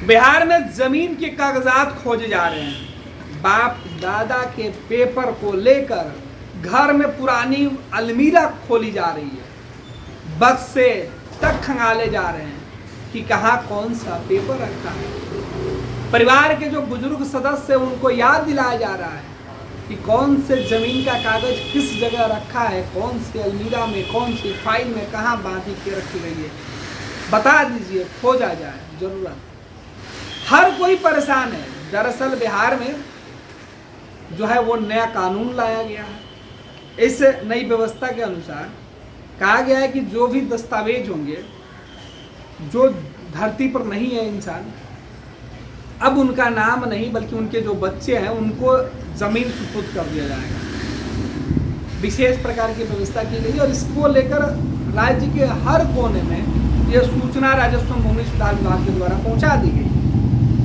बिहार में जमीन के कागजात खोजे जा रहे हैं। बाप दादा के पेपर को लेकर घर में पुरानी अलमीरा खोली जा रही है। बक्से तक खंगाले जा रहे हैं कि कहाँ कौन सा पेपर रखा है। परिवार के जो बुजुर्ग सदस्य हैं उनको याद दिलाया जा रहा है कि कौन से जमीन का कागज किस जगह रखा है, कौन सी अलमीरा में, कौन सी फाइल में कहाँ बांधी के रखी गई है, बता दीजिए, खोजा जाए। जरूरत हर कोई परेशान है। दरअसल बिहार में जो है वो नया कानून लाया गया है। इस नई व्यवस्था के अनुसार कहा गया है कि जो भी दस्तावेज होंगे, जो धरती पर नहीं है इंसान, अब उनका नाम नहीं बल्कि उनके जो बच्चे हैं उनको जमीन सुपुर्द कर दिया जाएगा। विशेष प्रकार की व्यवस्था की गई और इसको लेकर राज्य के हर कोने में यह सूचना राजस्व भूमि सुधार विभाग के द्वारा पहुंचा दी गई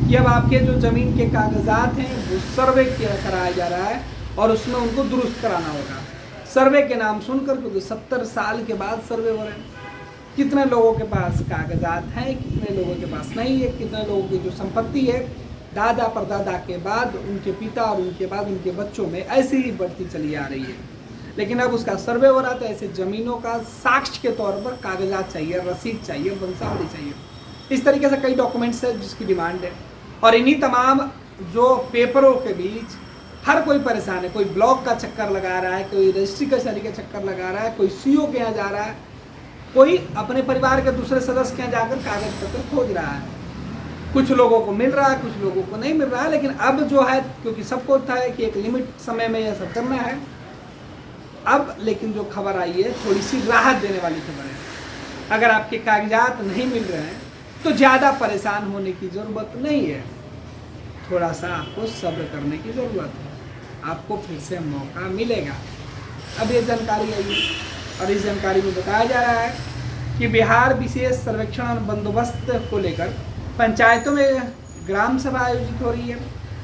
कि अब आपके जो जमीन के कागजात हैं वो सर्वे कराया जा रहा है और उसमें उनको दुरुस्त कराना होगा। सर्वे के नाम सुनकर क्योंकि 70 साल के बाद सर्वे हो रहे हैं। कितने लोगों के पास कागजात हैं, कितने लोगों के पास नहीं है, कितने लोगों की जो संपत्ति है दादा परदादा के बाद उनके पिता और उनके बाद उनके बच्चों में ऐसे ही बढ़ती चली आ रही है। लेकिन अब उसका सर्वे हो रहा था। ऐसे जमीनों का साक्ष्य के तौर पर कागजात चाहिए, रसीद चाहिए, वंशावली चाहिए। इस तरीके से कई डॉक्यूमेंट्स है जिसकी डिमांड है और इन्हीं तमाम जो पेपरों के बीच हर कोई परेशान है। कोई ब्लॉक का चक्कर लगा रहा है, कोई रजिस्ट्री कचहरी का चक्कर लगा रहा है, कोई सीओ के यहाँ जा रहा है, कोई अपने परिवार के दूसरे सदस्य के यहाँ जाकर कागज पत्र खोज रहा है। कुछ लोगों को मिल रहा है, कुछ लोगों को नहीं मिल रहा है। लेकिन अब जो है क्योंकि सबको होता है कि एक लिमिट समय में यह सब करना है, अब लेकिन जो खबर आई है थोड़ी सी राहत देने वाली खबर है। अगर आपके कागजात नहीं मिल रहे हैं तो ज़्यादा परेशान होने की ज़रूरत नहीं है। थोड़ा सा आपको सब्र करने की ज़रूरत है। आपको फिर से मौका मिलेगा। अब ये जानकारी आई है और इस जानकारी में बताया जा रहा है कि बिहार विशेष सर्वेक्षण और बंदोबस्त को लेकर पंचायतों में ग्राम सभा आयोजित हो रही है।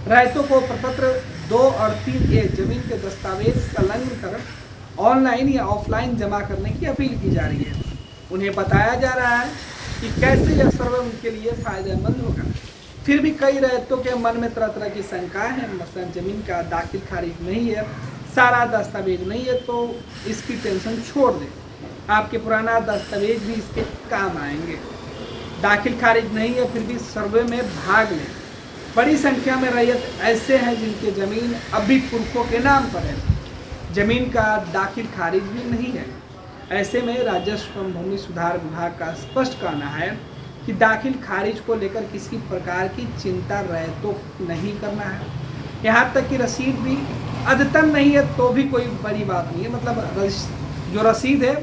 रैयतों को प्रपत्र 2 और 3A जमीन के दस्तावेज संलग्न कर ऑनलाइन या ऑफलाइन जमा करने की अपील की जा रही है। उन्हें बताया जा रहा है कि कैसे यह सर्वे उनके लिए फायदेमंद होगा। फिर भी कई रैयतों के मन में तरह तरह की शंकाएं हैं। मसलन जमीन का दाखिल खारिज नहीं है, सारा दस्तावेज नहीं है, तो इसकी टेंशन छोड़ दें। आपके पुराना दस्तावेज भी इसके काम आएंगे। दाखिल खारिज नहीं है फिर भी सर्वे में भाग लें। बड़ी संख्या में रैयत ऐसे हैं जिनके ज़मीन अभी पुरखों के नाम पर है, जमीन का दाखिल खारिज भी नहीं है। ऐसे में राजस्व एवं भूमि सुधार विभाग का स्पष्ट कहना है कि दाखिल खारिज को लेकर किसी प्रकार की चिंता रैयतों नहीं करना है। यहाँ तक कि रसीद भी अद्यतन नहीं है तो भी कोई बड़ी बात नहीं है। मतलब जो रसीद है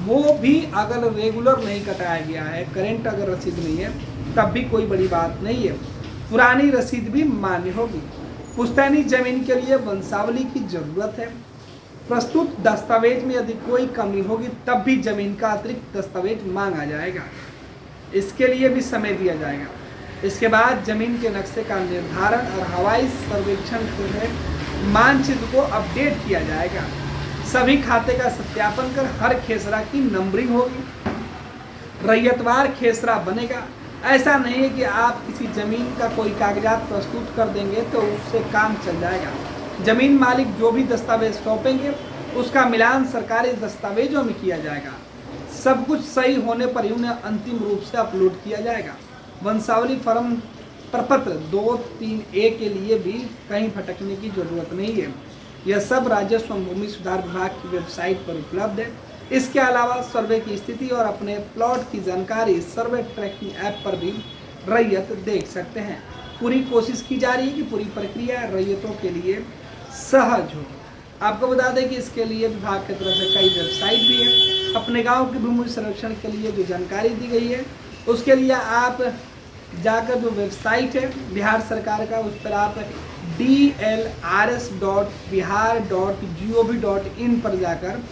वो भी अगर रेगुलर नहीं कटाया गया है, करेंट अगर रसीद नहीं है, तब भी कोई बड़ी बात नहीं है। पुरानी रसीद भी मान्य होगी। पुश्तैनी जमीन के लिए वंशावली की जरूरत है। प्रस्तुत दस्तावेज में यदि कोई कमी होगी तब भी जमीन का अतिरिक्त दस्तावेज मांगा जाएगा। इसके लिए भी समय दिया जाएगा। इसके बाद जमीन के नक्शे का निर्धारण और हवाई सर्वेक्षण के मानचित्र को अपडेट किया जाएगा। सभी खाते का सत्यापन कर हर खेसरा की नंबरिंग होगी। रैयतवार खेसरा बनेगा। ऐसा नहीं है कि आप किसी जमीन का कोई कागजात प्रस्तुत कर देंगे तो उससे काम चल जाएगा। जमीन मालिक जो भी दस्तावेज सौंपेंगे उसका मिलान सरकारी दस्तावेजों में किया जाएगा। सब कुछ सही होने पर ही उन्हें अंतिम रूप से अपलोड किया जाएगा। वंशावली फॉर्म प्रपत्र 2-3A के लिए भी कहीं भटकने की जरूरत नहीं है। यह सब राजस्व एवं भूमि सुधार विभाग की वेबसाइट पर उपलब्ध है। इसके अलावा सर्वे की स्थिति और अपने प्लॉट की जानकारी सर्वे ट्रैकिंग ऐप पर भी रैयत देख सकते हैं। पूरी कोशिश की जा रही है कि पूरी प्रक्रिया रैयतों के लिए सहज हो। आपको बता दें कि इसके लिए विभाग की तरफ से कई वेबसाइट भी है। अपने गांव के भूमि संरक्षण के लिए जो जानकारी दी गई है उसके लिए आप जाकर जो वेबसाइट है बिहार सरकार का, उस पर आप dlrs.bihar.gov.in पर जाकर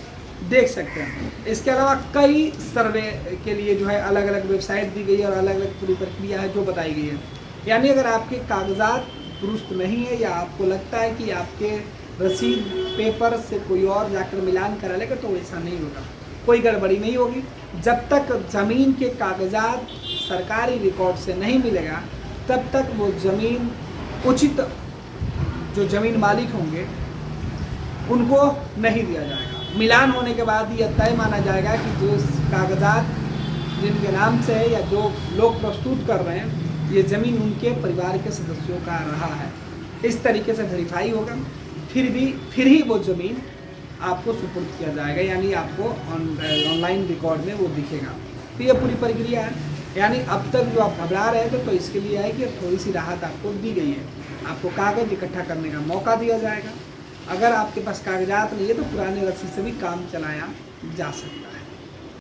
देख सकते हैं। इसके अलावा कई सर्वे के लिए जो है अलग अलग वेबसाइट दी गई है और अलग अलग पूरी प्रक्रिया है जो बताई गई है। यानी अगर आपके कागजात दुरुस्त नहीं है या आपको लगता है कि आपके रसीद पेपर से कोई और जाकर मिलान करा लेगा तो ऐसा नहीं होगा, कोई गड़बड़ी नहीं होगी। जब तक ज़मीन के कागजात सरकारी रिकॉर्ड से नहीं मिलेगा तब तक वो ज़मीन उचित जो ज़मीन मालिक होंगे उनको नहीं दिया जाएगा। मिलान होने के बाद यह तय माना जाएगा कि जो कागजात जिनके नाम से है या जो लोग प्रस्तुत कर रहे हैं ये ज़मीन उनके परिवार के सदस्यों का रहा है। इस तरीके से वेरीफाई होगा, फिर ही वो ज़मीन आपको सुपुर्द किया जाएगा, यानी आपको ऑनलाइन रिकॉर्ड में वो दिखेगा। तो ये पूरी प्रक्रिया है। यानी अब तक जो आप घबरा रहे थे तो इसके लिए है कि थोड़ी सी राहत आपको दी गई है। आपको कागज़ इकट्ठा करने का मौका दिया जाएगा। अगर आपके पास कागजात नहीं है तो पुराने रसीद से भी काम चलाया जा सकता है।